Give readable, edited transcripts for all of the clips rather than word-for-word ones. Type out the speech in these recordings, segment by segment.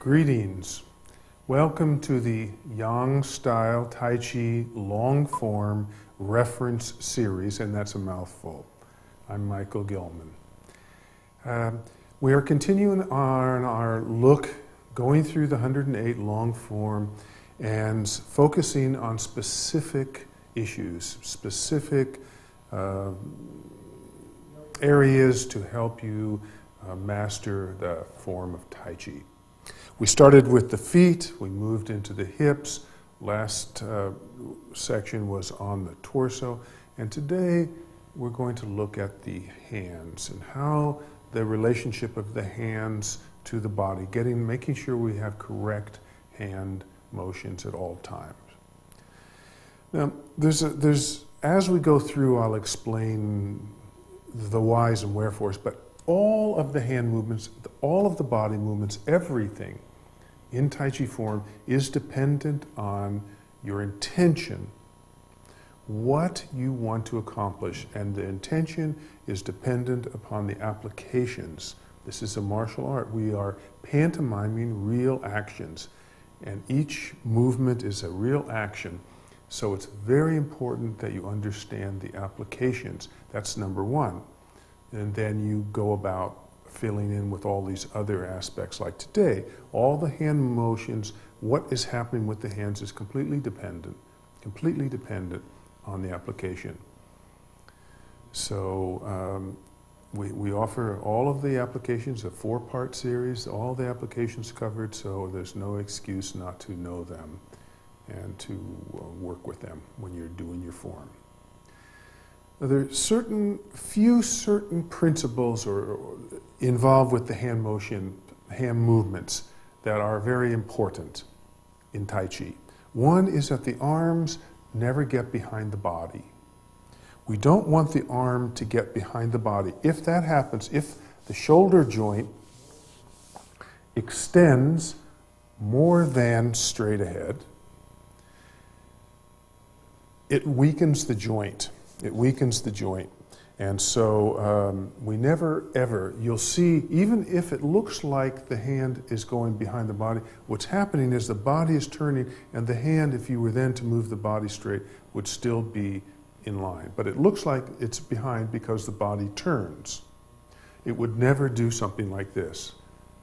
Greetings. Welcome to the Yang-style Tai Chi long-form reference series, and that's a mouthful. I'm Michael Gilman. We are continuing on our look, going through the 108 long form and focusing on specific issues, specific areas to help you master the form of Tai Chi. We started with the feet, we moved into the hips, last section was on the torso, and today we're going to look at the hands and how the relationship of the hands to the body, making sure we have correct hand motions at all times. Now, as we go through, I'll explain the whys and wherefores, but all of the hand movements, all of the body movements, everything in Tai Chi form is dependent on your intention, what you want to accomplish, and the intention is dependent upon the applications. This is a martial art. We are pantomiming real actions, and each movement is a real action. So it's very important that you understand the applications. That's number one. And then you go about filling in with all these other aspects. Like today, all the hand motions, what is happening with the hands is completely dependent on the application. So we offer all of the applications, a 4-part series, all the applications covered, so there's no excuse not to know them and to work with them when you're doing your form. Now, there are few certain principles involved with the hand movements that are very important in Tai Chi. One is that the arms never get behind the body. We don't want the arm to get behind the body. If that happens, if the shoulder joint extends more than straight ahead, it weakens the joint. It weakens the joint. And so we never ever, you'll see, even if it looks like the hand is going behind the body, what's happening is the body is turning, and the hand, if you were then to move the body straight, would still be in line. But it looks like it's behind because the body turns. It would never do something like this.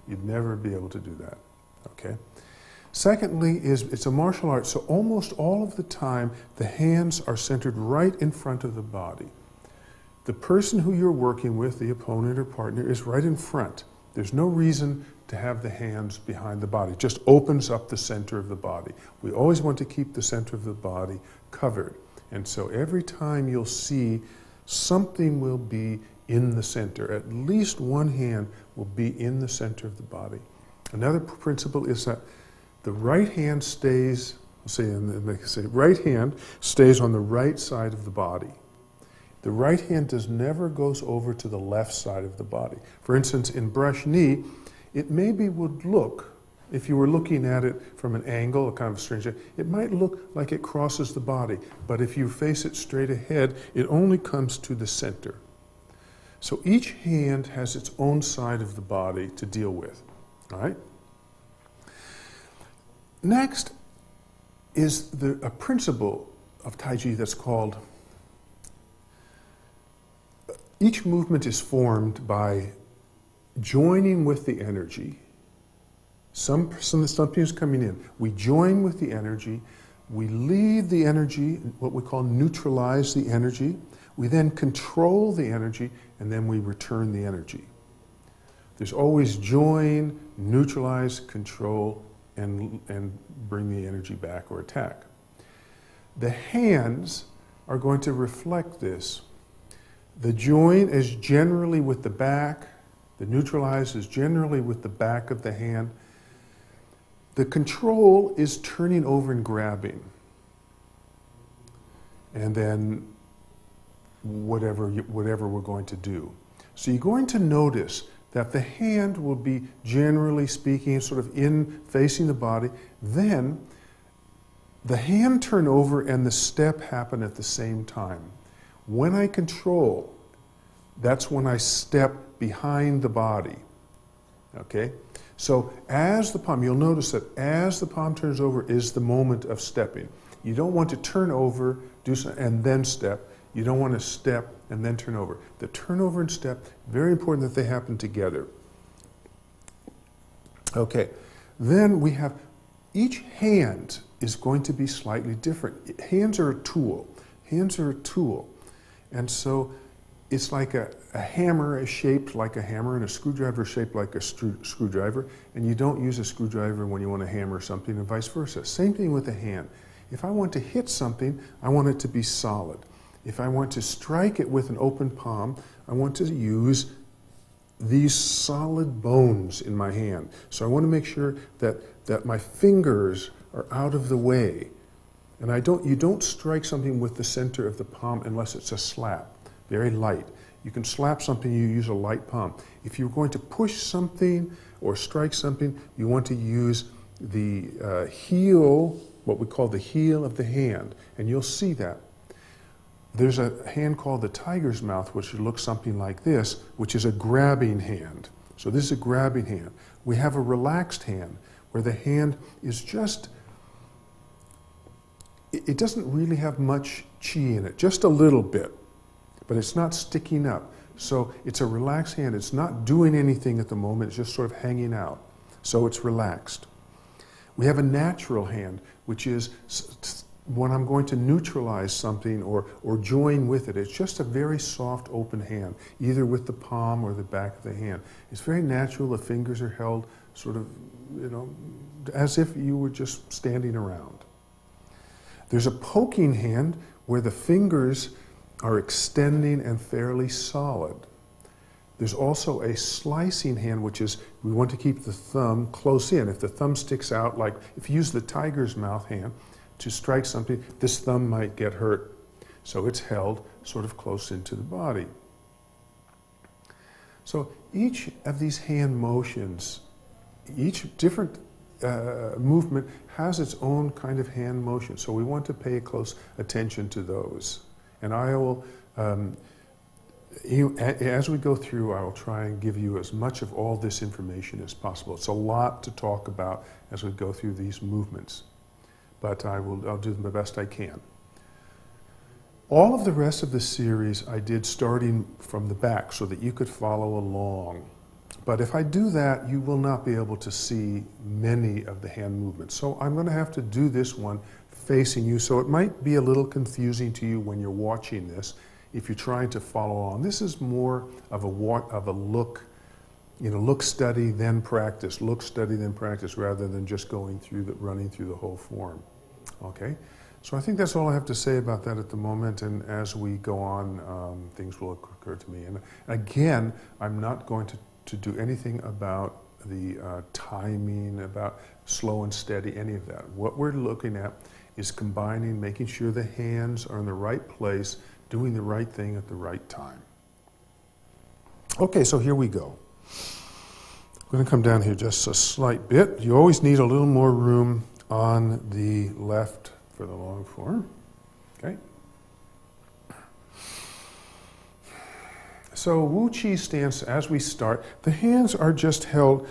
You'd never be able to do that, okay? Secondly, it's a martial art, so almost all of the time the hands are centered right in front of the body. The person who you're working with, the opponent or partner, is right in front. There's no reason to have the hands behind the body. It just opens up the center of the body. We always want to keep the center of the body covered. And so every time you'll see something will be in the center. At least one hand will be in the center of the body. Another principle is that the right hand stays, right hand stays on the right side of the body. The right hand never goes over to the left side of the body. For instance, in brush knee, it maybe would look, if you were looking at it from an angle, a kind of strange angle, it might look like it crosses the body, but if you face it straight ahead, it only comes to the center. So each hand has its own side of the body to deal with, all right? Next is a principle of Tai Chi that's called, each movement is formed by joining with the energy. Something's coming in. We join with the energy, we leave the energy, what we call neutralize the energy, we then control the energy, and then we return the energy. There's always join, neutralize, control, and bring the energy back or attack. The hands are going to reflect this. The join is generally with the back, the neutralize is generally with the back of the hand. The control is turning over and grabbing. And then whatever we're going to do. So you're going to notice that the hand will be, generally speaking, sort of in facing the body. Then the hand turn over and the step happen at the same time. When I control, that's when I step behind the body. Okay? So as the palm, you'll notice that as the palm turns over is the moment of stepping. You don't want to turn over, do something, and then step. You don't want to step and then turn over. The turnover and step, very important that they happen together. Okay, then we have, each hand is going to be slightly different. Hands are a tool. Hands are a tool. And so it's like a hammer is shaped like a hammer, and a screwdriver is shaped like a screwdriver, and you don't use a screwdriver when you want to hammer something, and vice versa. Same thing with a hand. If I want to hit something, I want it to be solid. If I want to strike it with an open palm, I want to use these solid bones in my hand. So I want to make sure that my fingers are out of the way. And you don't strike something with the center of the palm unless it's a slap, very light. You can slap something, you use a light palm. If you're going to push something or strike something, you want to use the heel, what we call the heel of the hand, and you'll see that. There's a hand called the tiger's mouth, which looks something like this, which is a grabbing hand. So this is a grabbing hand. We have a relaxed hand, where the hand is just, it doesn't really have much chi in it, just a little bit, but it's not sticking up. So it's a relaxed hand. It's not doing anything at the moment. It's just sort of hanging out. So it's relaxed. We have a natural hand, which is when I'm going to neutralize something or join with it. It's just a very soft, open hand, either with the palm or the back of the hand. It's very natural. The fingers are held sort of, as if you were just standing around. There's a poking hand where the fingers are extending and fairly solid. There's also a slicing hand, which is, we want to keep the thumb close in. If the thumb sticks out, like if you use the tiger's mouth hand to strike something, this thumb might get hurt. So it's held sort of close into the body. So each of these hand motions, each different movement has its own kind of hand motion. So we want to pay close attention to those. And I will, as we go through, I will try and give you as much of all this information as possible. It's a lot to talk about as we go through these movements, but I'll do the best I can. All of the rest of the series I did starting from the back so that you could follow along. But if I do that, you will not be able to see many of the hand movements. So I'm going to have to do this one facing you, so it might be a little confusing to you when you're watching this if you're trying to follow along. This is more of a look, look, study, then practice, look, study, then practice, rather than just running through the whole form. Okay? So I think that's all I have to say about that at the moment, and as we go on, things will occur to me. And again, I'm not going to do anything about the timing, about slow and steady, any of that. What we're looking at is combining, making sure the hands are in the right place, doing the right thing at the right time. Okay, so here we go. I'm going to come down here just a slight bit. You always need a little more room on the left for the long form. Okay. So Wu Qi stance, as we start, the hands are just held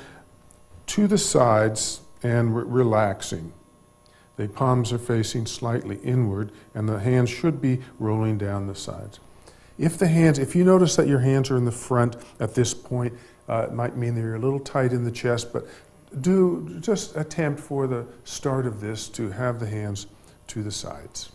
to the sides and relaxing. The palms are facing slightly inward, and the hands should be rolling down the sides. If you notice that your hands are in the front at this point, it might mean that you're a little tight in the chest, but do just attempt for the start of this to have the hands to the sides.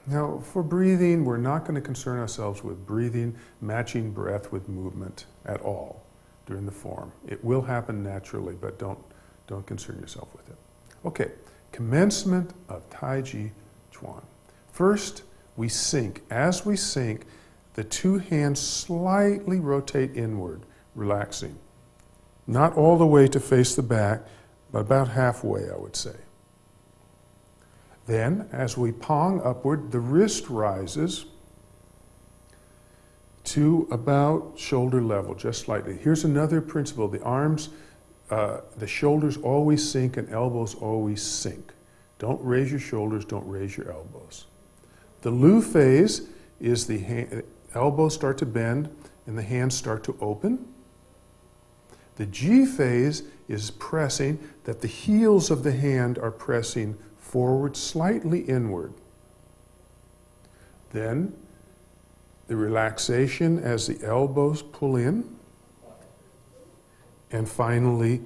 Now, for breathing, we're not going to concern ourselves with breathing, matching breath with movement at all during the form. It will happen naturally, but don't concern yourself with it. Okay, commencement of Tai Chi Chuan. First, we sink. As we sink, the two hands slightly rotate inward, relaxing. Not all the way to face the back, but about halfway, I would say. Then, as we pong upward, the wrist rises to about shoulder level, just slightly. Here's another principle. The arms, the shoulders always sink and elbows always sink. Don't raise your shoulders, don't raise your elbows. The Lu phase is the elbows start to bend and the hands start to open. The G phase is pressing, that the heels of the hand are pressing forward, slightly inward. Then the relaxation as the elbows pull in. And finally,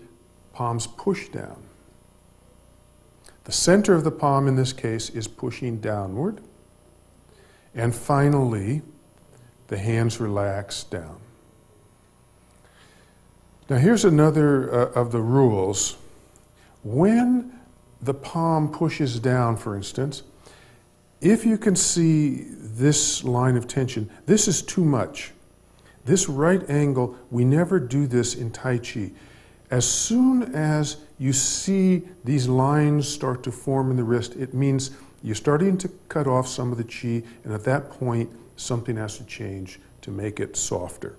palms push down. The center of the palm in this case is pushing downward. And finally, the hands relax down. Now here's another of the rules. When the palm pushes down, for instance, if you can see this line of tension, this is too much. This right angle, we never do this in Tai Chi. As soon as you see these lines start to form in the wrist, it means you're starting to cut off some of the chi, and at that point, something has to change to make it softer.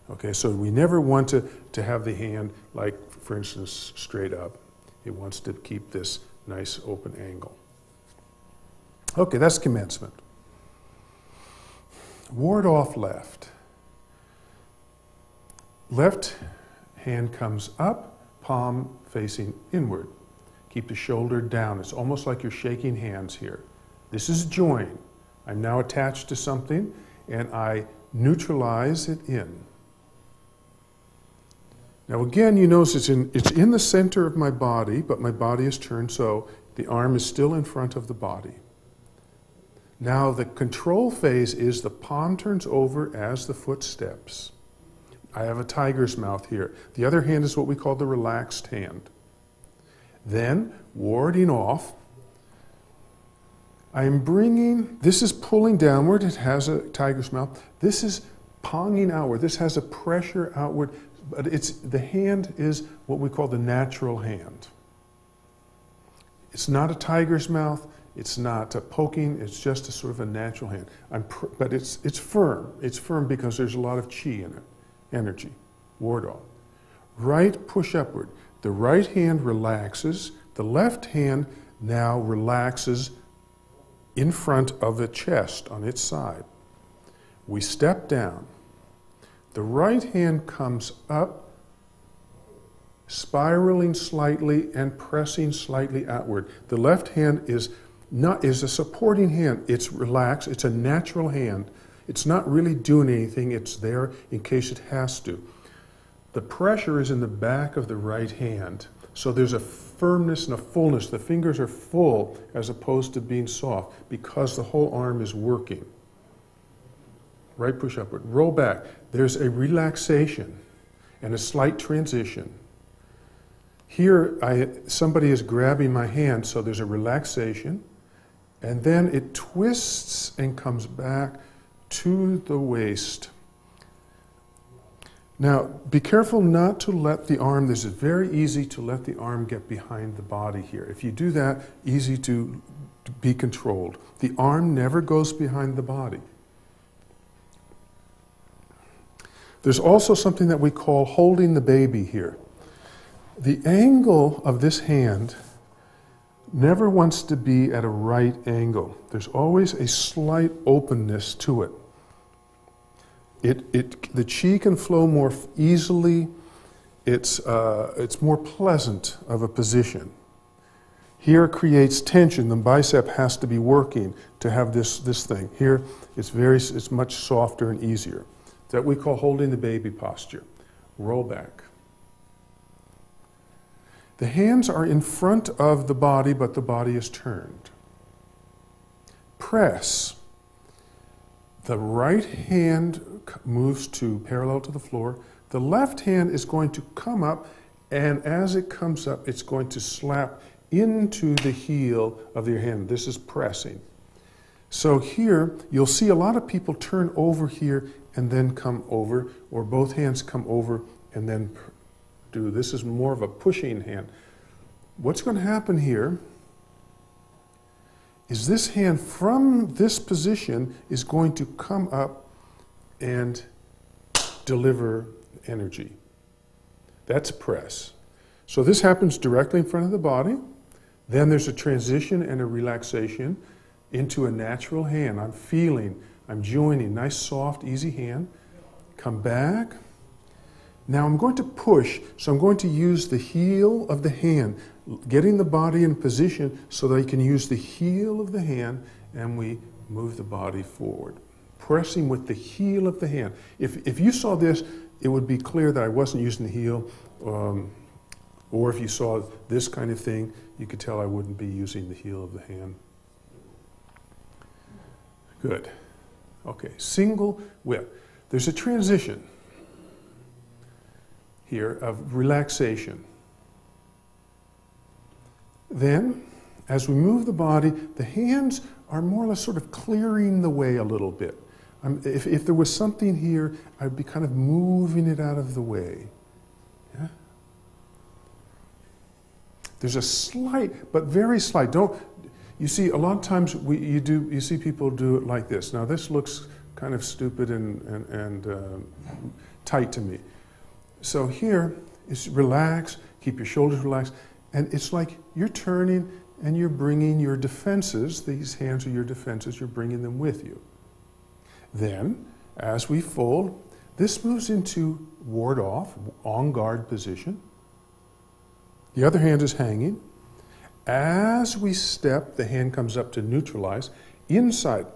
Okay, so we never want to have the hand, like, for instance, straight up. It wants to keep this nice open angle. Okay, that's commencement. Ward off left. Left hand comes up, palm facing inward. Keep the shoulder down. It's almost like you're shaking hands here. This is join. I'm now attached to something, and I neutralize it in. Now again, you notice it's in the center of my body, but my body is turned, so the arm is still in front of the body. Now the control phase is the palm turns over as the foot steps. I have a tiger's mouth here. The other hand is what we call the relaxed hand. Then, warding off, I'm bringing, this is pulling downward, it has a tiger's mouth. This is ponging outward, this has a pressure outward, but the hand is what we call the natural hand. It's not a tiger's mouth, it's not a poking, it's just a sort of a natural hand. But it's firm. It's firm because there's a lot of chi in it, energy, ward off. Right push upward. The right hand relaxes, the left hand now relaxes in front of the chest on its side. We step down. The right hand comes up, spiraling slightly and pressing slightly outward. The left hand is a supporting hand. It's relaxed. It's a natural hand. It's not really doing anything. It's there in case it has to. The pressure is in the back of the right hand. So there's a firmness and a fullness. The fingers are full as opposed to being soft because the whole arm is working. Right push upward. Roll back. There's a relaxation and a slight transition. Here, somebody is grabbing my hand, so there's a relaxation. And then it twists and comes back to the waist. Now, be careful not to let the arm, this is very easy to let the arm get behind the body here. If you do that, easy to be controlled. The arm never goes behind the body. There's also something that we call holding the baby here. The angle of this hand never wants to be at a right angle. There's always a slight openness to it. The chi can flow more easily. It's more pleasant of a position. Here it creates tension. The bicep has to be working to have this thing. Here it's much softer and easier. That we call holding the baby posture. Roll back. The hands are in front of the body, but the body is turned. Press. The right hand moves to parallel to the floor. The left hand is going to come up, and as it comes up, it's going to slap into the heel of your hand. This is pressing. So here, you'll see a lot of people turn over here and then come over, or both hands come over and then do. This is more of a pushing hand. What's going to happen here is this hand from this position is going to come up and deliver energy. That's press. So this happens directly in front of the body. Then there's a transition and a relaxation into a natural hand. I'm feeling, I'm joining, nice, soft, easy hand. come back. Now I'm going to push, so I'm going to use the heel of the hand, getting the body in position so that I can use the heel of the hand, and we move the body forward. Pressing with the heel of the hand. If you saw this, it would be clear that I wasn't using the heel, or if you saw this kind of thing, you could tell I wouldn't be using the heel of the hand. Good. Okay, single whip. There's a transition here of relaxation. Then, as we move the body, the hands are more or less sort of clearing the way a little bit. If there was something here, I'd be kind of moving it out of the way. Yeah? There's a slight, but very slight. You see, a lot of times you see people do it like this. Now this looks kind of stupid and tight to me. So here is relax, keep your shoulders relaxed, and it's like you're turning and you're bringing your defenses, these hands are your defenses, you're bringing them with you. Then, as we fold, this moves into ward off, on guard position. The other hand is hanging. As we step, the hand comes up to neutralize, inside.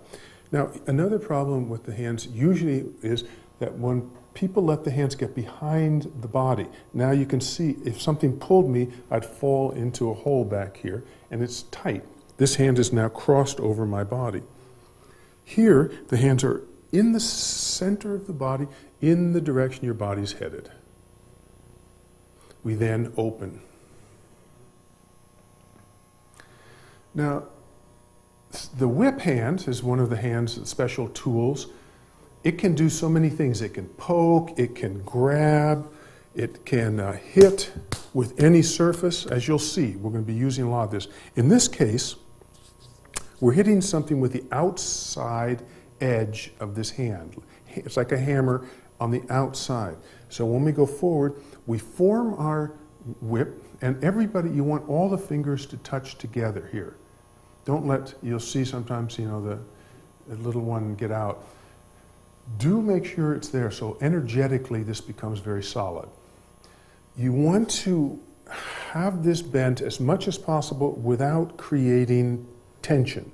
Now, another problem with the hands usually is that when people let the hands get behind the body, now you can see if something pulled me, I'd fall into a hole back here, and it's tight. This hand is now crossed over my body. Here, the hands are in the center of the body, in the direction your body's headed. We then open. Now, the whip hand is one of the hand's special tools. It can do so many things. It can poke, it can grab, it can hit with any surface. As you'll see, we're going to be using a lot of this. In this case, we're hitting something with the outside edge of this hand. It's like a hammer on the outside. So when we go forward, we form our whip, and everybody, you want all the fingers to touch together here. Don't let, you'll see sometimes, the little one get out. Do make sure it's there, so energetically this becomes very solid. You want to have this bent as much as possible without creating tension.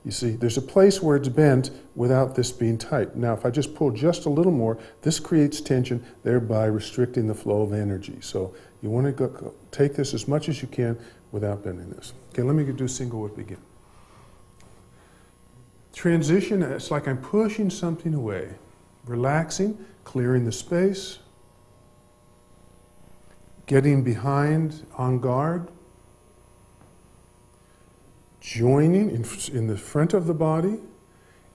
You see, there's a place where it's bent without this being tight. Now, if I just pull just a little more, this creates tension, thereby restricting the flow of energy. So you want to take this as much as you can without bending this. Okay, let me do single whip again. Transition, it's like I'm pushing something away. Relaxing, clearing the space. Getting behind, on guard. Joining in the front of the body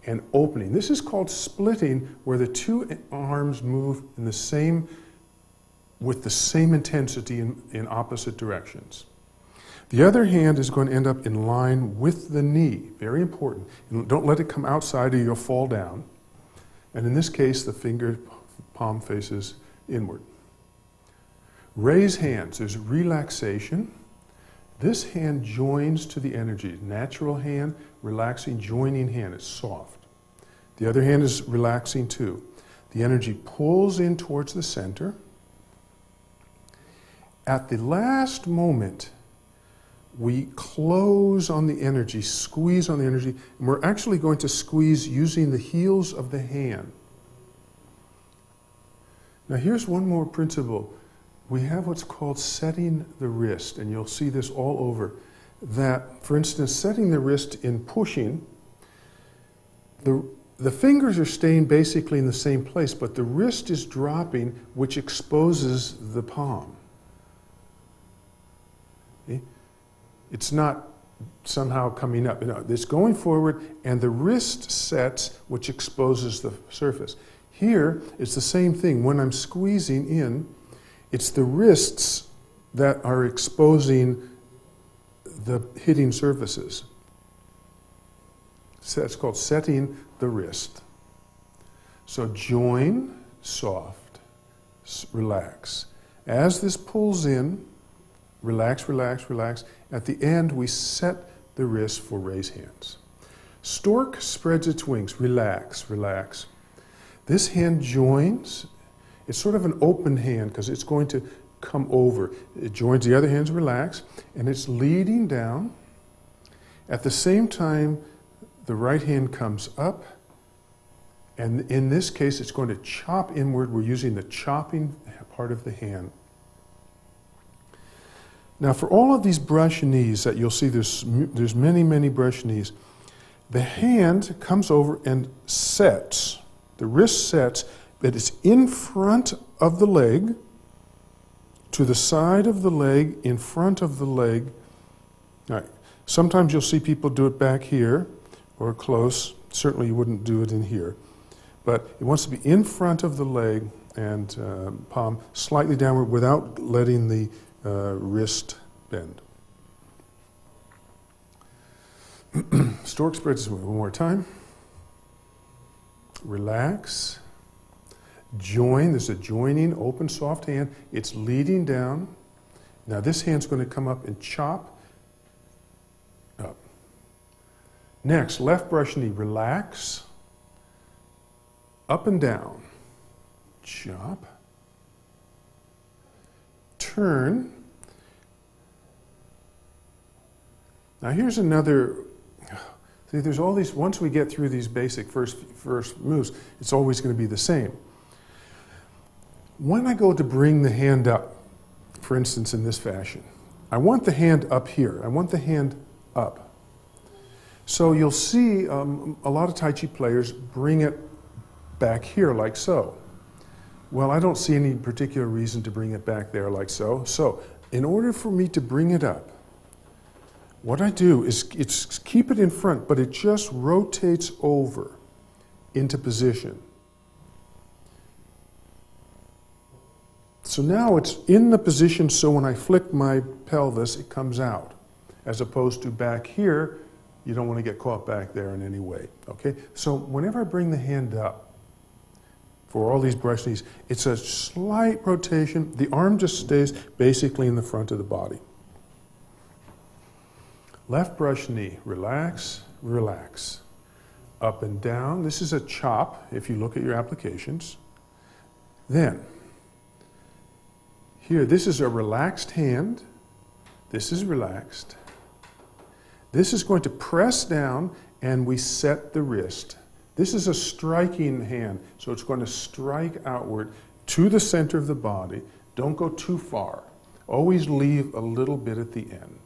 and opening. This is called splitting, where the two arms move in with the same intensity in opposite directions. The other hand is going to end up in line with the knee. Very important. And don't let it come outside or you'll fall down. And in this case, the finger palm faces inward. Raise hands. There's relaxation. This hand joins to the energy. Natural hand, relaxing, joining hand. It's soft. The other hand is relaxing too. The energy pulls in towards the center. At the last moment, we close on the energy, squeeze on the energy, and we're actually going to squeeze using the heels of the hand. Now here's one more principle. We have what's called setting the wrist, and you'll see this all over. That, for instance, setting the wrist in pushing, the fingers are staying basically in the same place, but the wrist is dropping, which exposes the palm. See? It's not somehow coming up. No, it's going forward, and the wrist sets, which exposes the surface. Here, it's the same thing. When I'm squeezing in, it's the wrists that are exposing the hitting surfaces. So that's called setting the wrist. So join, soft, relax. As this pulls in, relax, relax, relax. At the end, we set the wrist for raise hands. Stork spreads its wings. Relax, relax. This hand joins. It's sort of an open hand because it's going to come over. It joins, the other hand's relaxed, and it's leading down. At the same time, the right hand comes up, and in this case, it's going to chop inward. We're using the chopping part of the hand. Now, for all of these brush knees that you'll see, there's many, many brush knees. The hand comes over and sets. The wrist sets, but it's in front of the leg, to the side of the leg, in front of the leg. All right. Sometimes you'll see people do it back here or close. Certainly you wouldn't do it in here. But it wants to be in front of the leg and palm slightly downward without letting the wrist bend. Stork spreads one more time. Relax. Join. There's a joining, open, soft hand. It's leading down. Now this hand's going to come up and chop up. Next, left brush knee. Relax. Up and down. Chop. Turn. Now here's another. See, there's all these. Once we get through these basic first moves, it's always going to be the same. When I go to bring the hand up, for instance, in this fashion, I want the hand up here. I want the hand up. So you'll see a lot of Tai Chi players bring it back here like so. Well, I don't see any particular reason to bring it back there like so. So in order for me to bring it up, what I do is keep it in front, but it just rotates over into position. So now it's in the position, so when I flick my pelvis, it comes out. As opposed to back here, you don't want to get caught back there in any way. Okay? So whenever I bring the hand up, for all these brush knees, it's a slight rotation. The arm just stays basically in the front of the body. Left brush knee, relax, relax. Up and down. This is a chop, if you look at your applications. Then, here, this is a relaxed hand. This is relaxed. This is going to press down, and we set the wrist. This is a striking hand, so it's going to strike outward to the center of the body. Don't go too far. Always leave a little bit at the end.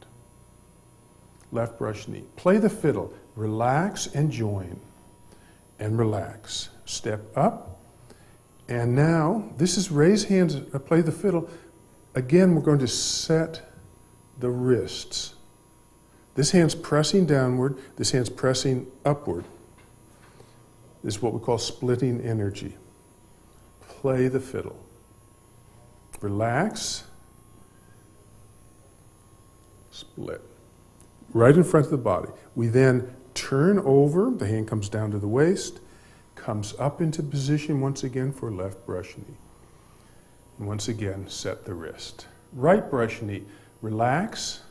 Left brush knee. Play the fiddle. Relax and join. And relax. Step up. And now, this is raise hands, play the fiddle. Again, we're going to set the wrists. This hand's pressing downward. This hand's pressing upward. This is what we call splitting energy. Play the fiddle. Relax. Split. Right in front of the body. We then turn over. The hand comes down to the waist. Comes up into position once again for left brush knee. And once again, set the wrist. Right brush knee. Relax.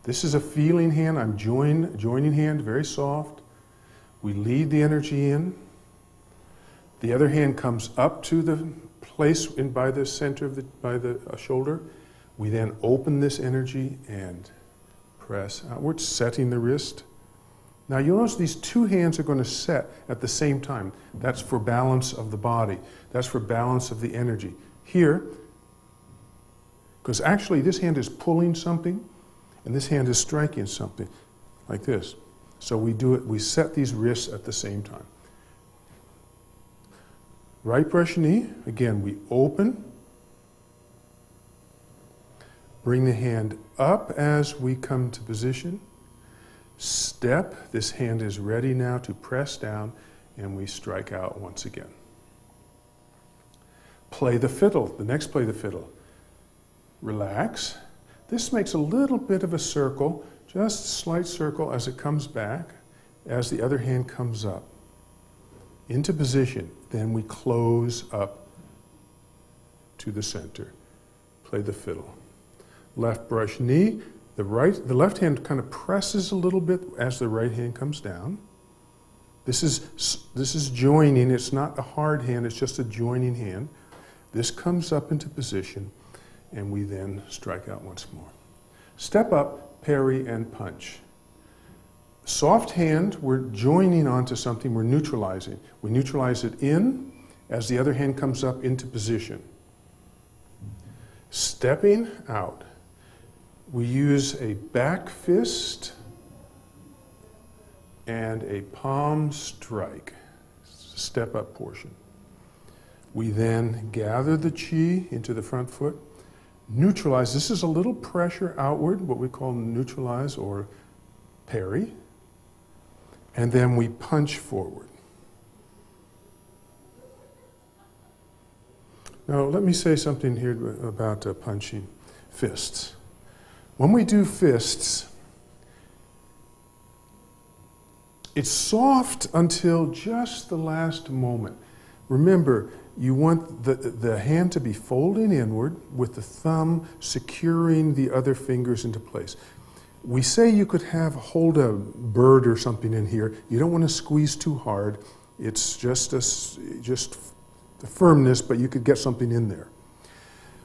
This is a feeling hand. I'm joining hand, very soft. We lead the energy in. The other hand comes up to the place by the center of by the shoulder. We then open this energy and press outward, setting the wrist. Now you'll notice these two hands are going to set at the same time. That's for balance of the body. That's for balance of the energy. Here, because actually this hand is pulling something, and this hand is striking something, like this. So we do it, we set these wrists at the same time. Right brush knee, again, we open. Bring the hand up as we come to position. Step, this hand is ready now to press down, and we strike out once again. Play the fiddle, the next play the fiddle. Relax. This makes a little bit of a circle, just a slight circle as it comes back, as the other hand comes up. Into position, then we close up to the center. Play the fiddle. Left brush knee, the left hand kind of presses a little bit as the right hand comes down. This is joining. It's not a hard hand, it's just a joining hand. This comes up into position, and we then strike out once more. Step up, parry, and punch. Soft hand, we're joining onto something, we're neutralizing. We neutralize it in as the other hand comes up into position. Stepping out, we use a back fist and a palm strike, step up portion. We then gather the chi into the front foot, neutralize. This is a little pressure outward, what we call neutralize or parry, and then we punch forward. Now let me say something here about punching fists. When we do fists, it's soft until just the last moment. Remember, you want the hand to be folding inward with the thumb securing the other fingers into place. We say you could hold a bird or something in here. You don't want to squeeze too hard. It's just the firmness, but you could get something in there.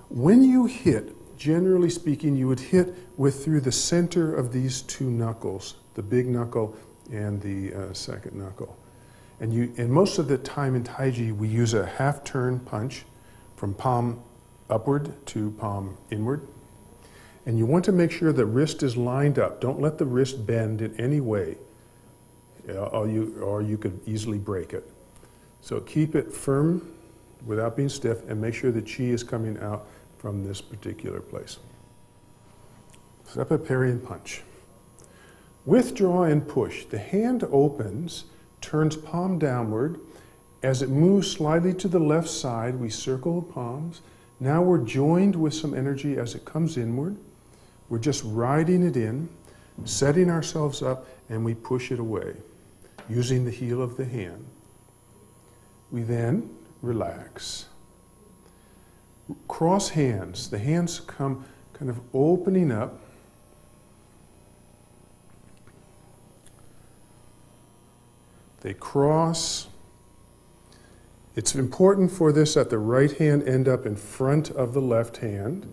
When you hit, generally speaking, you would hit through the center of these two knuckles, the big knuckle and the second knuckle. And most of the time in Taiji, we use a half-turn punch from palm upward to palm inward. And you want to make sure the wrist is lined up. Don't let the wrist bend in any way, or you could easily break it. So keep it firm without being stiff, and make sure the chi is coming out from this particular place. Step up, parry, and punch. Withdraw and push. The hand opens, turns palm downward. As it moves slightly to the left side, we circle the palms. Now we're joined with some energy as it comes inward. We're just riding it in, setting ourselves up, and we push it away using the heel of the hand. We then relax. Cross hands. The hands come kind of opening up. They cross. It's important for this that the right hand end up in front of the left hand.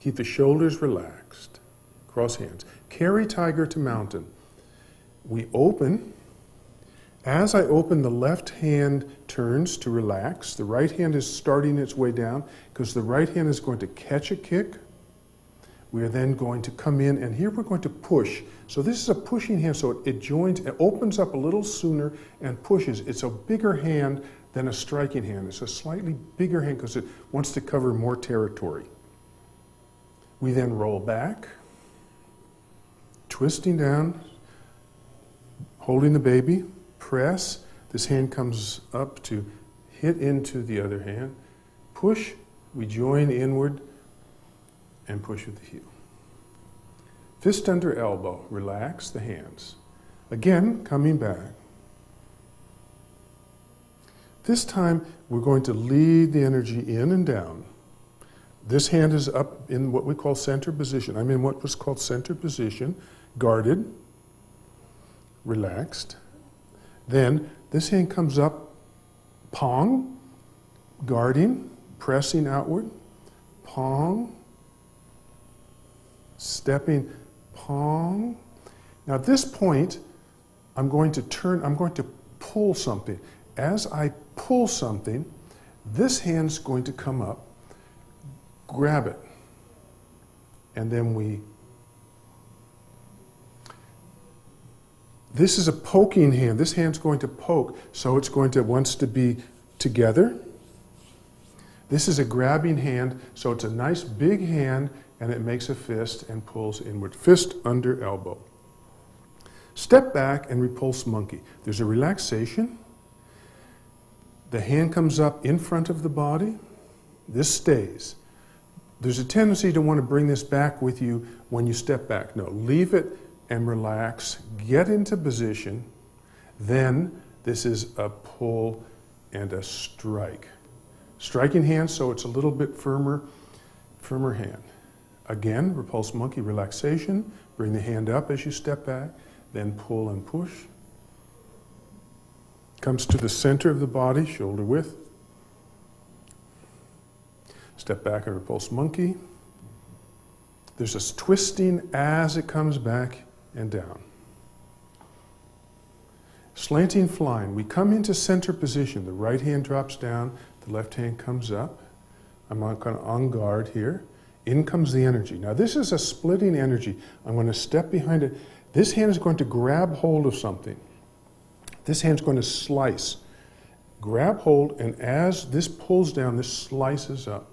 Keep the shoulders relaxed. Cross hands. Carry tiger to mountain. We open. As I open, the left hand turns to relax. The right hand is starting its way down because the right hand is going to catch a kick. We are then going to come in, and here we're going to push. So this is a pushing hand, so it joins, it opens up a little sooner and pushes. It's a bigger hand than a striking hand. It's a slightly bigger hand because it wants to cover more territory. We then roll back, twisting down, holding the baby, press. This hand comes up to hit into the other hand. Push, we join inward, and push with the heel. Fist under elbow, relax the hands. Again, coming back. This time, we're going to lead the energy in and down. This hand is up in what we call center position. I'm in what was called center position, guarded, relaxed. Then, this hand comes up, pong, guarding, pressing outward, pong, stepping, pong. Now at this point, I'm going to pull something. As I pull something, this hand's going to come up, grab it, and then this is a poking hand. This hand's going to poke, so it's wants to be together. This is a grabbing hand, so it's a nice big hand, and it makes a fist and pulls inward. Fist under elbow. Step back and repulse monkey. There's a relaxation. The hand comes up in front of the body. This stays. There's a tendency to want to bring this back with you when you step back. No, leave it and relax. Get into position. Then this is a pull and a strike. Striking hand, so it's a little bit firmer hand. Again, repulse monkey, relaxation. Bring the hand up as you step back. Then pull and push. Comes to the center of the body, shoulder width. Step back and repulse monkey. There's a twisting as it comes back and down. Slanting flying. We come into center position. The right hand drops down, the left hand comes up. I'm kind of on guard here. In comes the energy. Now this is a splitting energy. I'm going to step behind it. This hand is going to grab hold of something. This hand's going to slice. Grab hold, and as this pulls down, this slices up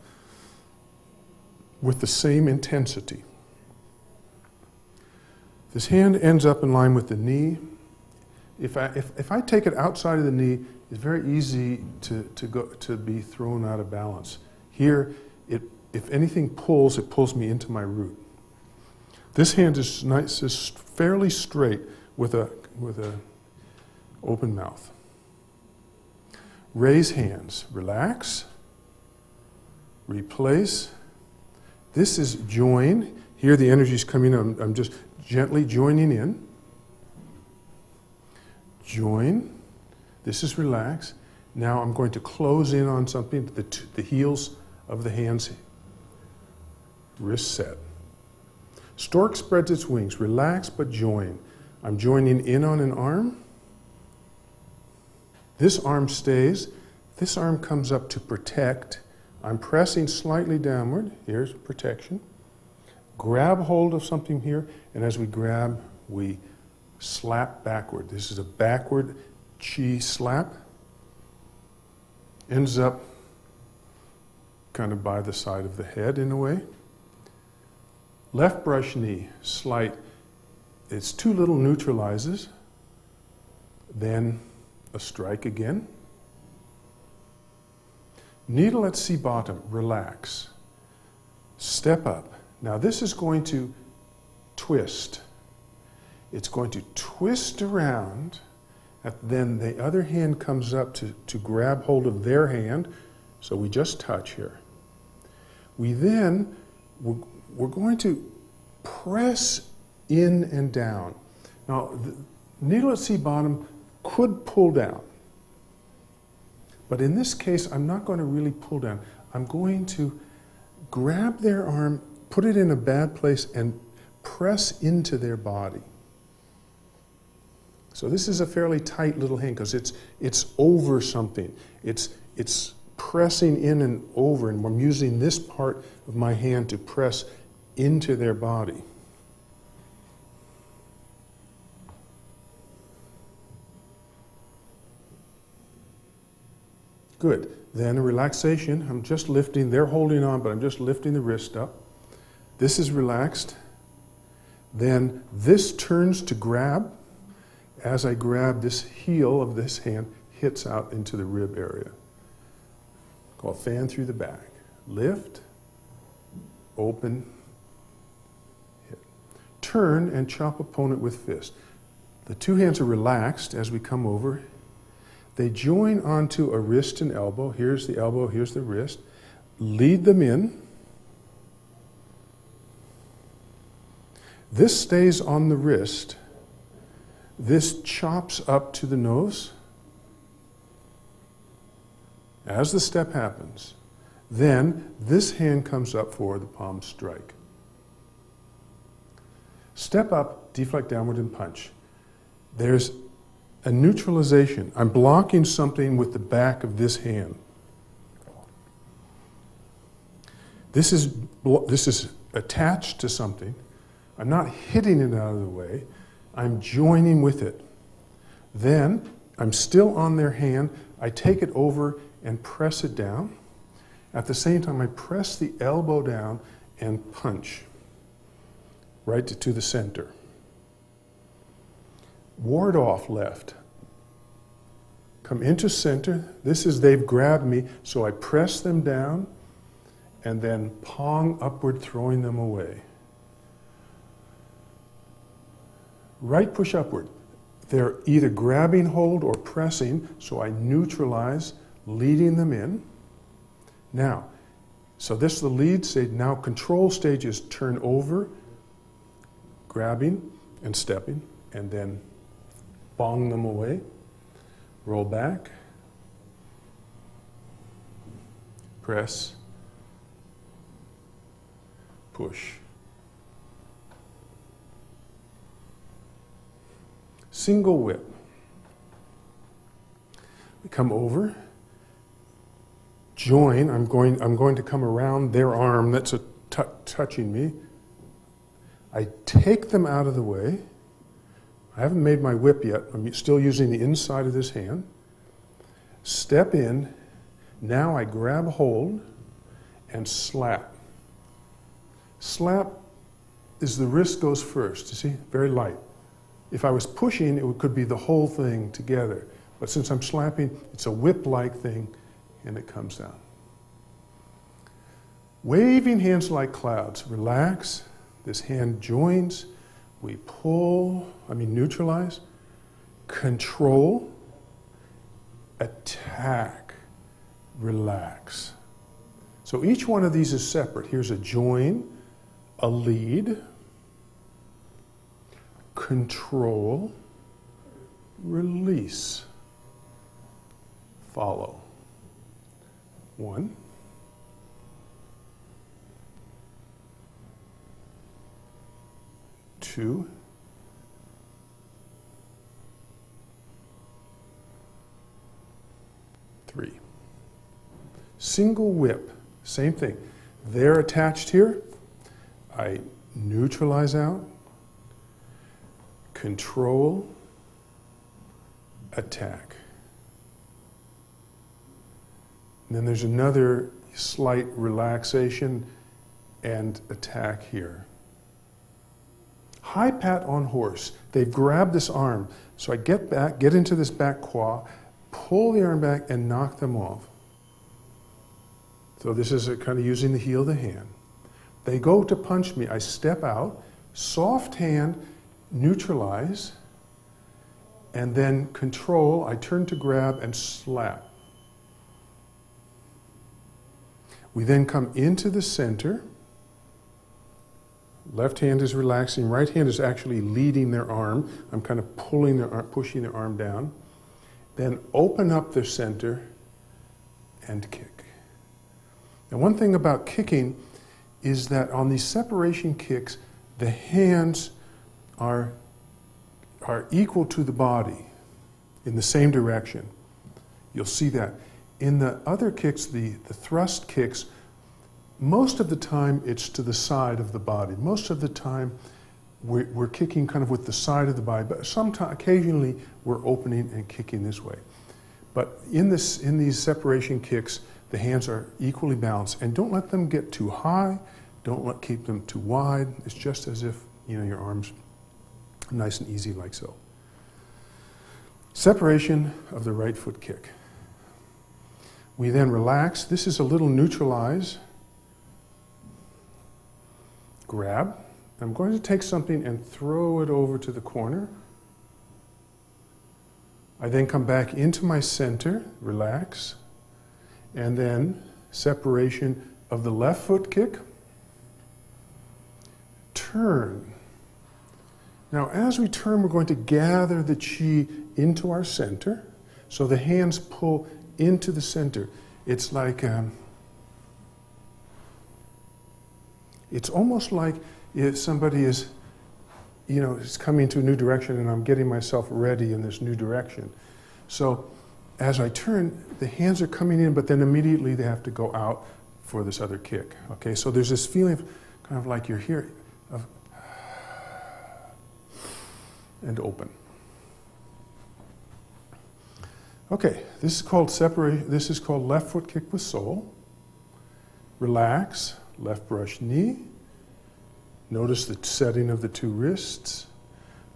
with the same intensity. This hand ends up in line with the knee. If I take it outside of the knee, it's very easy to be thrown out of balance. Here, if anything pulls, it pulls me into my root. This hand is nice, is fairly straight with a open mouth. Raise hands, relax, replace. This is join. Here the energy is coming in. I'm just gently joining in. Join. This is relax. Now I'm going to close in on something, the heels of the hands. Wrist set. Stork spreads its wings. Relax but join. I'm joining in on an arm. This arm stays. This arm comes up to protect. I'm pressing slightly downward. Here's protection. Grab hold of something here, and as we grab, we slap backward. This is a backward chi slap. Ends up kind of by the side of the head in a way. Left brush knee, slight. It's two little neutralizes. Then a strike again. Needle at C bottom, relax. Step up. Now this is going to twist. It's going to twist around, and then the other hand comes up to grab hold of their hand, so we just touch here. We then, we're going to press in and down. Now, the needle at C bottom could pull down, but in this case, I'm not going to really pull down. I'm going to grab their arm, put it in a bad place, and press into their body. So this is a fairly tight little hand because it's over something. It's pressing in and over, and I'm using this part of my hand to press into their body. Good. Then a relaxation. I'm just lifting. They're holding on, but I'm just lifting the wrist up. This is relaxed. Then this turns to grab. As I grab, this heel of this hand hits out into the rib area. Called fan through the back. Lift, open, hit. Turn and chop opponent with fist. The two hands are relaxed as we come over. They join onto a wrist and elbow. Here's the elbow, here's the wrist. Lead them in. This stays on the wrist. This chops up to the nose as the step happens. Then this hand comes up for the palm strike. Step up, deflect downward, and punch. There's a neutralization. I'm blocking something with the back of this hand. This is attached to something. I'm not hitting it out of the way. I'm joining with it. Then I'm still on their hand. I take it over and press it down. At the same time, I press the elbow down and punch right to the center. Ward off left. Come into center. This is they've grabbed me, so I press them down and then pong upward, throwing them away. Right push upward. They're either grabbing hold or pressing, so I neutralize, leading them in. Now, so this is the lead stage. Now control stage is turn over, grabbing and stepping, and then bong them away. roll back, press, push. Single whip. We come over, join. I'm going to come around their arm that's touching me. I take them out of the way. I haven't made my whip yet. I'm still using the inside of this hand. Step in. Now I grab hold and slap. Slap is the wrist goes first, you see? Very light. If I was pushing, it could be the whole thing together. But since I'm slapping, it's a whip-like thing, and it comes down. Waving hands like clouds. Relax. This hand joins. We pull, neutralize. Control. Attack. Relax. So each one of these is separate. Here's a join, a lead, control, release, follow. 1, 2, 3. Single whip, same thing. They're attached here. I neutralize out, control, attack. And then there's another slight relaxation and attack here. High pat on horse. They've grabbed this arm. So I get back, get into this back quad, pull the arm back and knock them off. So this is kind of using the heel of the hand. They go to punch me. I step out, soft hand, neutralize, and then control. I turn to grab and slap. We then come into the center. Left hand is relaxing. Right hand is actually leading their arm. I'm kind of pulling their arm, pushing their arm down. Then open up their center and kick. Now, one thing about kicking is that on these separation kicks, the hands are equal to the body in the same direction. You'll see that. In the other kicks, the thrust kicks, most of the time it's to the side of the body. Most of the time we're kicking kind of with the side of the body, but sometimes, occasionally we're opening and kicking this way. But in these separation kicks, the hands are equally balanced, and don't let them get too high. Don't keep them too wide. It's just as if your arms are nice and easy like so. Separation of the right foot kick. We then relax. This is a little neutralize. Grab. I'm going to take something and throw it over to the corner. I then come back into my center, relax, and then separation of the left foot kick. Turn. Now, as we turn, we're going to gather the chi into our center, so the hands pull into the center. It's like, it's almost like if somebody is, is coming to a new direction and I'm getting myself ready in this new direction. So as I turn, the hands are coming in, but then immediately they have to go out for this other kick. Okay, so there's this feeling of kind of like you're here, and open. Okay, this is called separate. This is called left foot kick with sole. Relax, left brush knee. Notice the setting of the two wrists.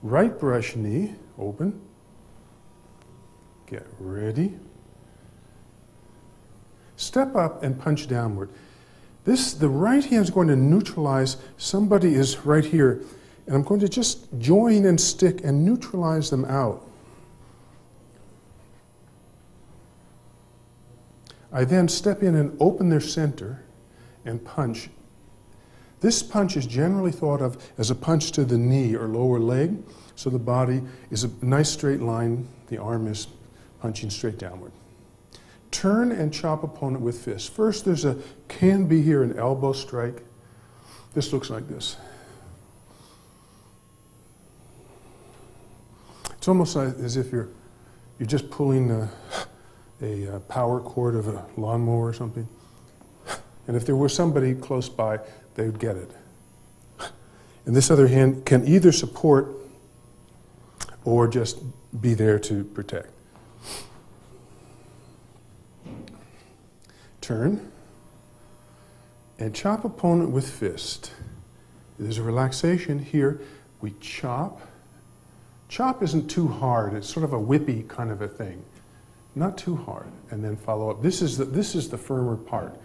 Right brush knee, open. Get ready. Step up and punch downward. The right hand is going to neutralize. Somebody is right here, and I'm going to just join and stick and neutralize them out. I then step in and open their center and punch. This punch is generally thought of as a punch to the knee or lower leg, so the body is a nice straight line, the arm is punching straight downward. Turn and chop opponent with fist. First, can be here an elbow strike. This looks like this. It's almost like as if you're just pulling a power cord of a lawnmower or something. And if there was somebody close by, they would get it. And this other hand can either support or just be there to protect. Turn and chop opponent with fist. There's a relaxation here. We chop. Chop isn't too hard. It's sort of a whippy kind of a thing. Not too hard. And then follow up. This is the firmer part.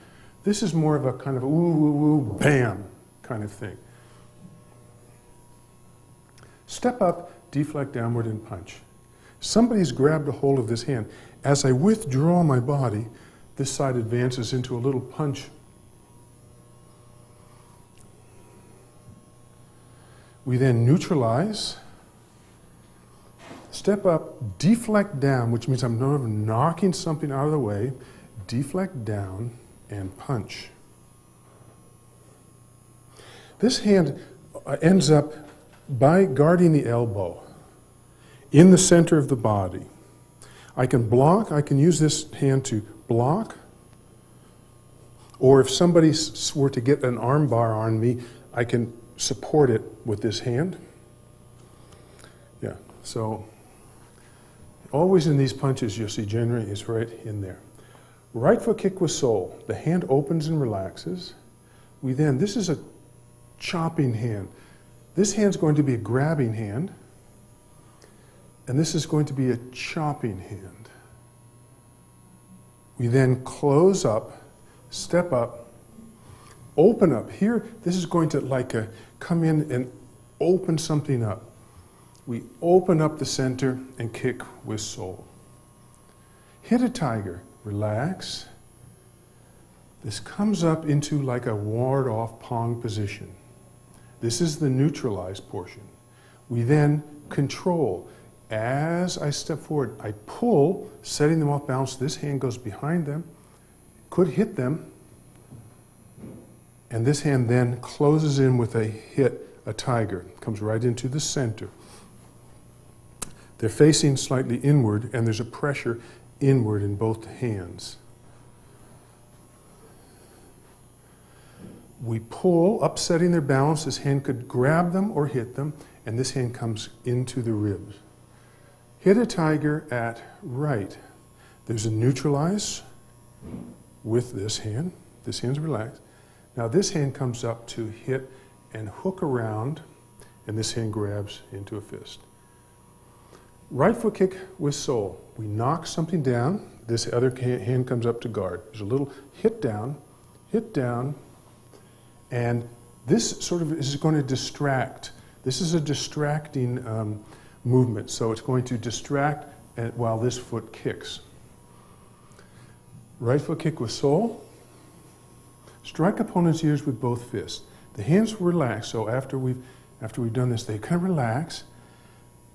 This is more of a kind of a ooh, ooh, ooh, bam kind of thing. Step up, deflect downward, and punch. Somebody's grabbed a hold of this hand. As I withdraw my body, this side advances into a little punch. We then neutralize. Step up, deflect down, which means I'm knocking something out of the way. Deflect down and punch. This hand ends up by guarding the elbow in the center of the body. I can block, I can use this hand to block, or if somebody were to get an arm bar on me, I can support it with this hand. Yeah, so always in these punches you'll see generally is right in there. Right foot kick with sole. The hand opens and relaxes. This is a chopping hand. This hand's going to be a grabbing hand, and this is going to be a chopping hand. We then close up, step up, open up. Here, this is going to come in and open something up. We open up the center and kick with sole. Hit a tiger, relax. This comes up into like a ward-off Pong position. This is the neutralize portion. We then control. As I step forward, I pull, setting them off balance. This hand goes behind them, could hit them, and this hand then closes in with a hit, a tiger. Comes right into the center. They're facing slightly inward, and there's a pressure inward in both hands. We pull, upsetting their balance. This hand could grab them or hit them, and this hand comes into the ribs. Hit a tiger at right. There's a neutralize with this hand. This hand's relaxed. Now this hand comes up to hit and hook around, and this hand grabs into a fist. Right foot kick with sole. We knock something down. This other hand comes up to guard. There's a little hit down, and this sort of is going to distract. This is a distracting movement, so it's going to distract while this foot kicks. Right foot kick with sole. Strike opponent's ears with both fists. The hands relax, so after we've done this, they kind of relax.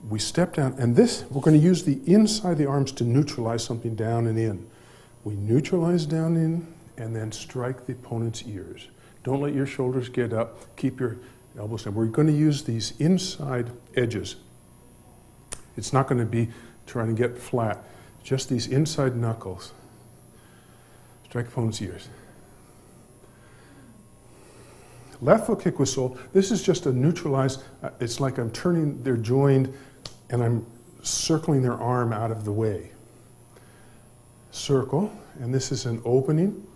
We step down, and this, we're going to use the inside of the arms to neutralize something down and in. We neutralize down in, and then strike the opponent's ears. Don't let your shoulders get up. Keep your elbows down. We're going to use these inside edges. It's not going to be trying to get flat. Just these inside knuckles. Strike opponent's ears. Left foot kick with sole. This is just a neutralize. It's like I'm turning, they're joined, and I'm circling their arm out of the way. Circle, and this is an opening.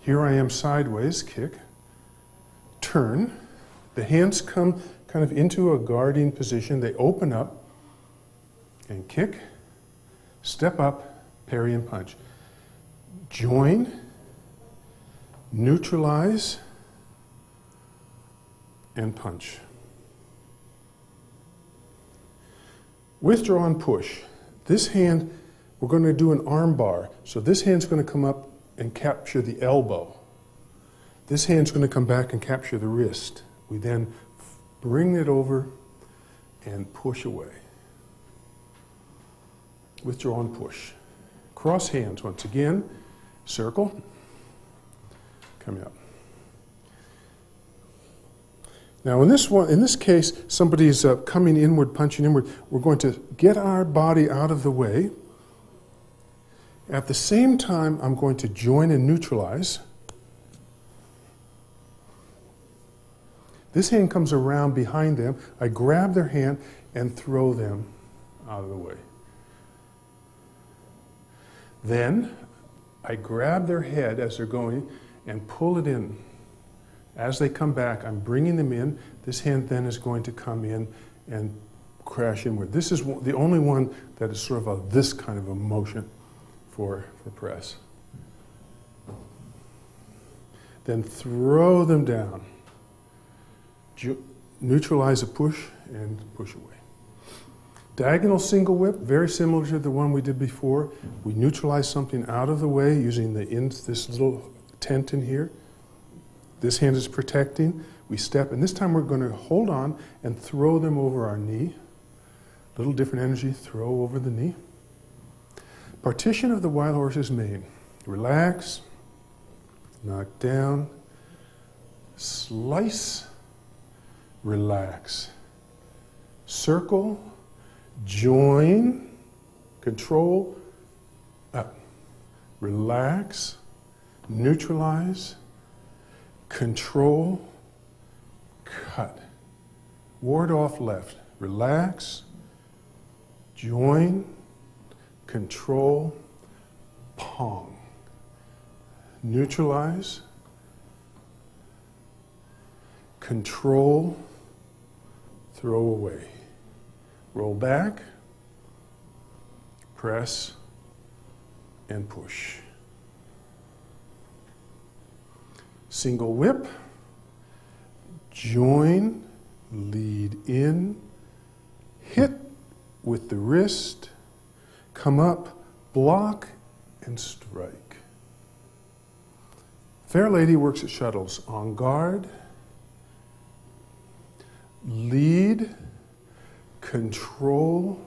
Here I am sideways, kick. Turn. The hands come kind of into a guarding position. They open up and kick. Step up, parry and punch. Join. Neutralize. And punch. Withdraw and push. This hand, we're going to do an arm bar. So this hand's going to come up and capture the elbow. This hand's going to come back and capture the wrist. We then bring it over and push away. withdrawn, push. Cross hands once again, circle, coming up. Now in this case, somebody's coming inward, punching inward. We're going to get our body out of the way. At the same time, I'm going to join and neutralize. This hand comes around behind them. I grab their hand and throw them out of the way. Then I grab their head as they're going and pull it in. As they come back, I'm bringing them in. This hand then is going to come in and crash inward. This is the only one that is sort of this kind of a motion for press. Then throw them down. Neutralize a push and push away. Diagonal single whip, very similar to the one we did before. We neutralize something out of the way using this little tent in here. This hand is protecting. We step, and this time we're going to hold on and throw them over our knee. Little different energy, throw over the knee. Partition of the wild horse's mane. Relax, knock down, slice, relax. Circle, join, control, up. Relax, neutralize, control, cut. Ward off left. Relax, join, control, pong. Neutralize, control, throw away. Roll back, press, and push. Single whip, join, lead in, hit with the wrist, come up, block, and strike. Fair lady works at shuttles. En garde, lead, control,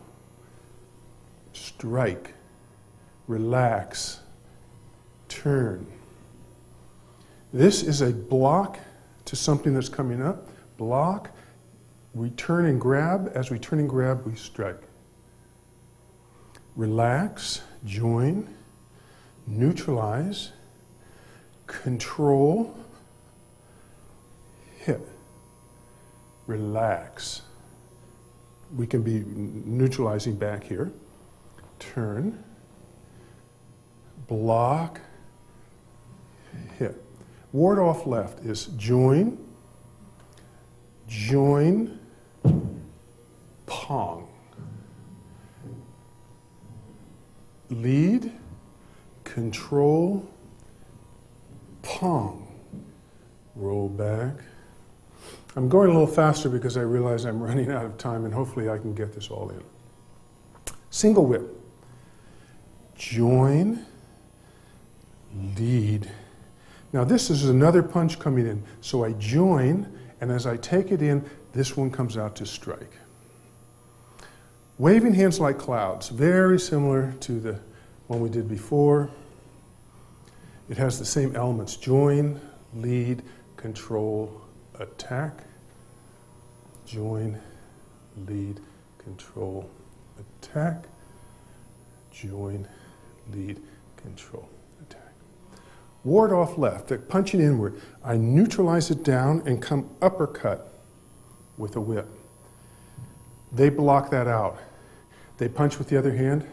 strike, relax, turn. This is a block to something that's coming up. Block, we turn and grab. As we turn and grab, we strike. Relax, join, neutralize, control, hit, relax. We can be neutralizing back here. Turn, block, hit. Ward off left is join, join, pong. Lead, control, pong. Roll back. I'm going a little faster because I realize I'm running out of time, and hopefully I can get this all in. Single whip. Join, lead. Now this is another punch coming in. So I join, and as I take it in, this one comes out to strike. Waving hands like clouds, very similar to the one we did before. It has the same elements: join, lead, control, attack. Join, lead, control, attack. Join, lead, control, attack. Ward off left, punching inward. I neutralize it down and come uppercut with a whip. They block that out. They punch with the other hand.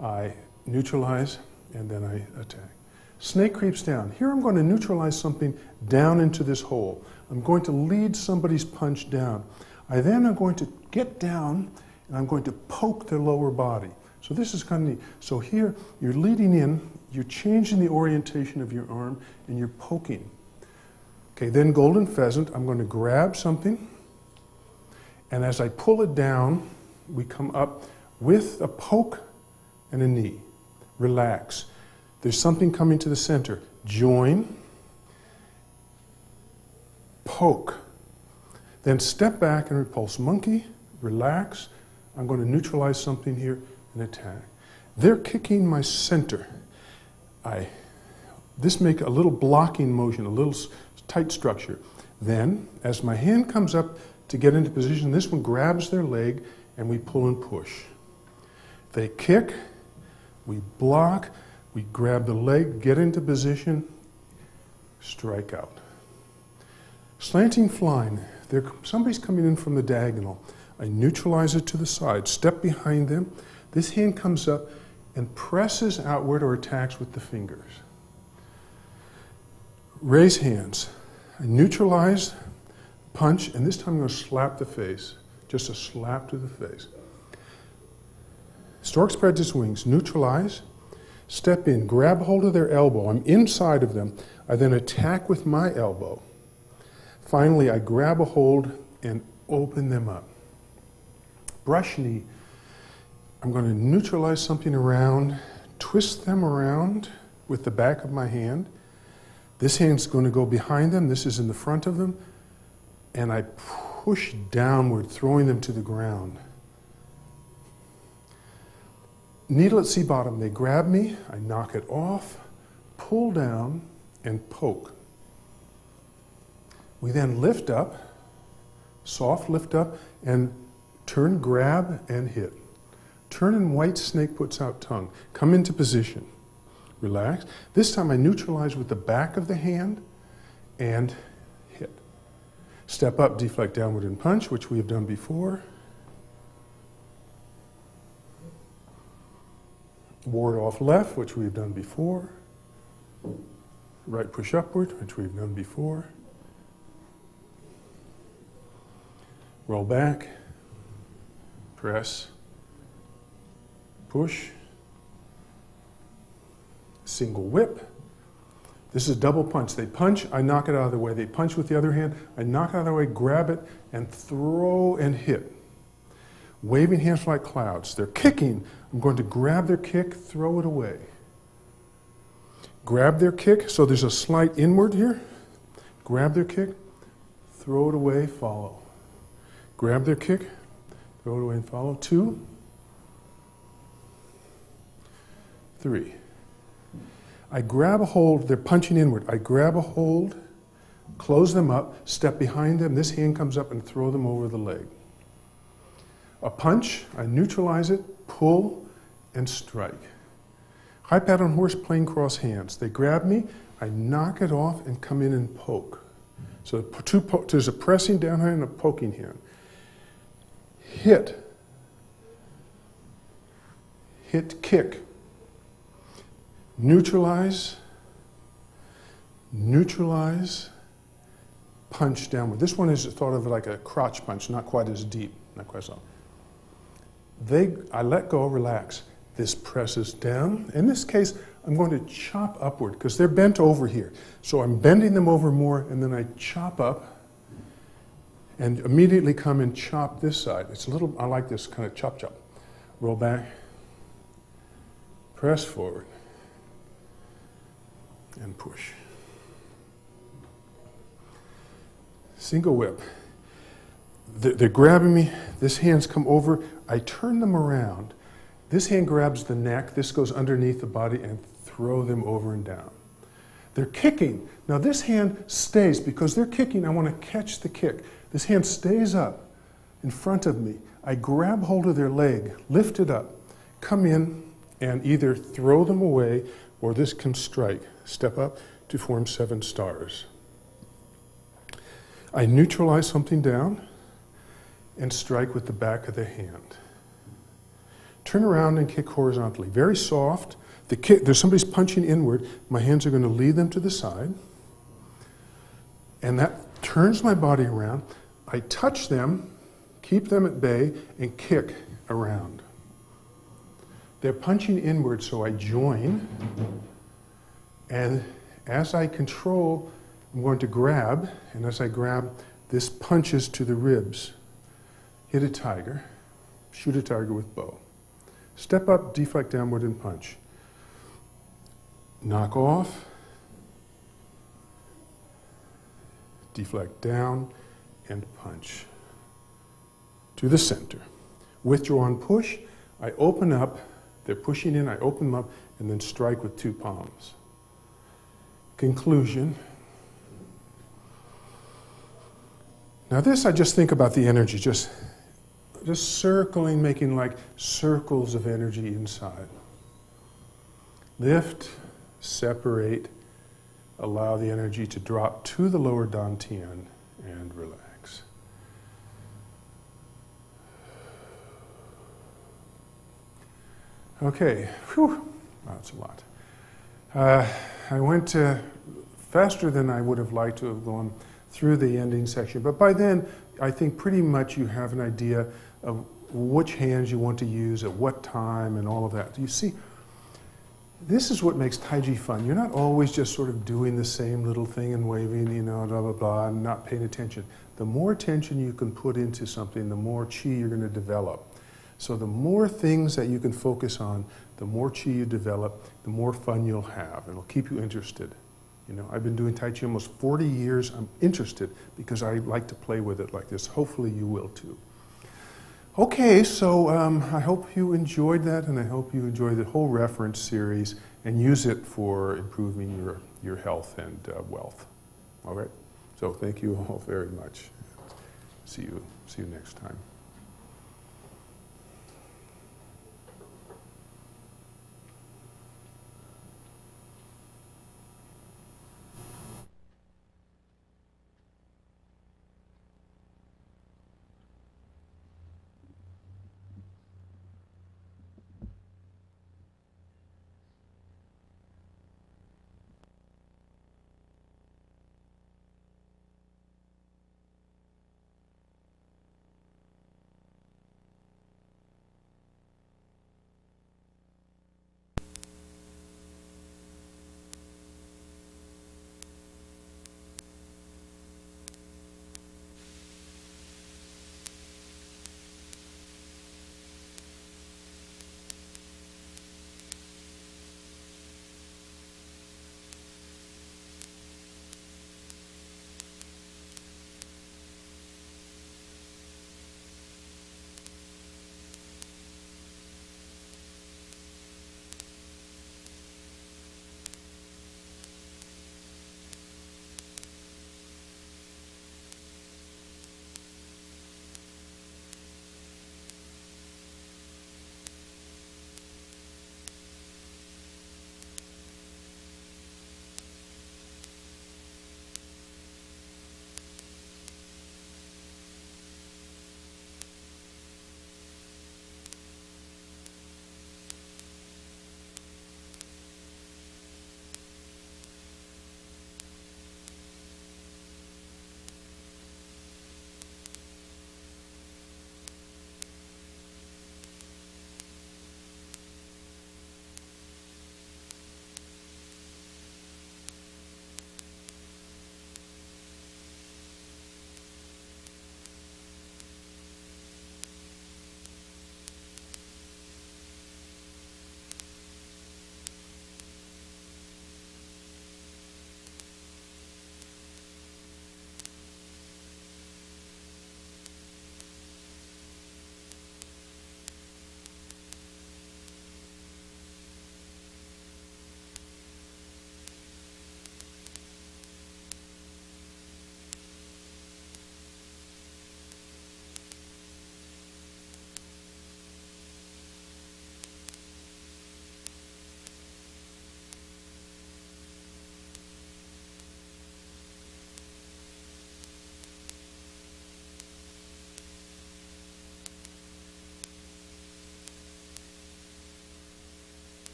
I neutralize, and then I attack. Snake creeps down. Here I'm going to neutralize something down into this hole. I'm going to lead somebody's punch down. I then am going to get down, and I'm going to poke their lower body. So this is kind of neat. So here, you're leading in, you're changing the orientation of your arm, and you're poking. Okay, then golden pheasant, I'm going to grab something, and as I pull it down, we come up with a poke and a knee. Relax. There's something coming to the center. Join, poke. Then step back and repulse. Monkey, relax. I'm going to neutralize something here and attack. They're kicking my center. This make a little blocking motion, a little tight structure. Then, as my hand comes up to get into position, this one grabs their leg and we pull and push. They kick, we block, we grab the leg, get into position, strike out. Slanting flying, somebody's coming in from the diagonal. I neutralize it to the side, step behind them. This hand comes up and presses outward or attacks with the fingers. Raise hands. I neutralize, punch, and this time I'm going to slap the face. Just a slap to the face. Stork spreads its wings. Neutralize. Step in. Grab hold of their elbow. I'm inside of them. I then attack with my elbow. Finally, I grab a hold and open them up. Brush knee. I'm going to neutralize something around, twist them around with the back of my hand. This hand's going to go behind them. This is in the front of them. And I push downward, throwing them to the ground. Needle at sea bottom. They grab me. I knock it off, pull down, and poke. We then lift up, soft lift up, and turn, grab, and hit. Turn and white snake puts out tongue. Come into position. Relax. This time I neutralize with the back of the hand and hit. Step up, deflect downward and punch, which we have done before. Ward off left, which we've done before. Right push upward, which we've done before. Roll back, press, push, single whip. This is a double punch. They punch, I knock it out of the way. They punch with the other hand, I knock it out of the way, grab it, and throw and hit. Waving hands like clouds. They're kicking. I'm going to grab their kick, throw it away. Grab their kick, so there's a slight inward here. Grab their kick, throw it away, follow. Grab their kick, throw it away and follow. 2, 3. I grab a hold, they're punching inward. I grab a hold, close them up, step behind them. This hand comes up and throw them over the leg. A punch, I neutralize it, pull, and strike. High pat on horse, plain cross hands. They grab me, I knock it off and come in and poke. So there's a pressing down hand and a poking hand. Hit, kick, neutralize, punch downward. This one is thought of like a crotch punch, not quite as deep, not quite so. I let go, relax. This presses down. In this case, I'm going to chop upward because they're bent over here. So I'm bending them over more and then I chop up and immediately come and chop this side. It's a little, I like this kind of chop chop. Roll back, press forward, and push. Single whip. They're grabbing me, this hand's come over, I turn them around. This hand grabs the neck, this goes underneath the body and throw them over and down. They're kicking. Now this hand stays, because they're kicking, I want to catch the kick. This hand stays up in front of me. I grab hold of their leg, lift it up, come in and either throw them away or this can strike. Step up to form 7 stars. I neutralize something down and strike with the back of the hand. Turn around and kick horizontally. Very soft. There's somebody's punching inward. My hands are going to lead them to the side. And that turns my body around. I touch them, keep them at bay, and kick around. They're punching inward, so I join. And as I control, I'm going to grab. And as I grab, this punches to the ribs. Hit a tiger. Shoot a tiger with bow. Step up, deflect downward, and punch. Knock off. Deflect down, and punch. To the center. Withdrawn push. I open up. they're pushing in, I open them up, and then strike with 2 palms. Conclusion. Now this, I just think about the energy, just circling, making like circles of energy inside. Lift, separate, allow the energy to drop to the lower dantian, and relax. Okay, whew, that's a lot. I went faster than I would have liked to have gone through the ending section, but by then I think pretty much you have an idea of which hands you want to use at what time and all of that. You see, this is what makes Taiji fun. You're not always just sort of doing the same little thing and waving, you know, blah, blah, blah, and not paying attention. The more attention you can put into something, the more chi you're going to develop. So the more things that you can focus on, the more chi you develop, the more fun you'll have. It'll keep you interested. You know, I've been doing Tai Chi almost 40 years. I'm interested because I like to play with it like this. Hopefully you will too. Okay, so I hope you enjoyed that, and I hope you enjoy the whole reference series and use it for improving your health and wealth. All right? So thank you all very much. See you next time.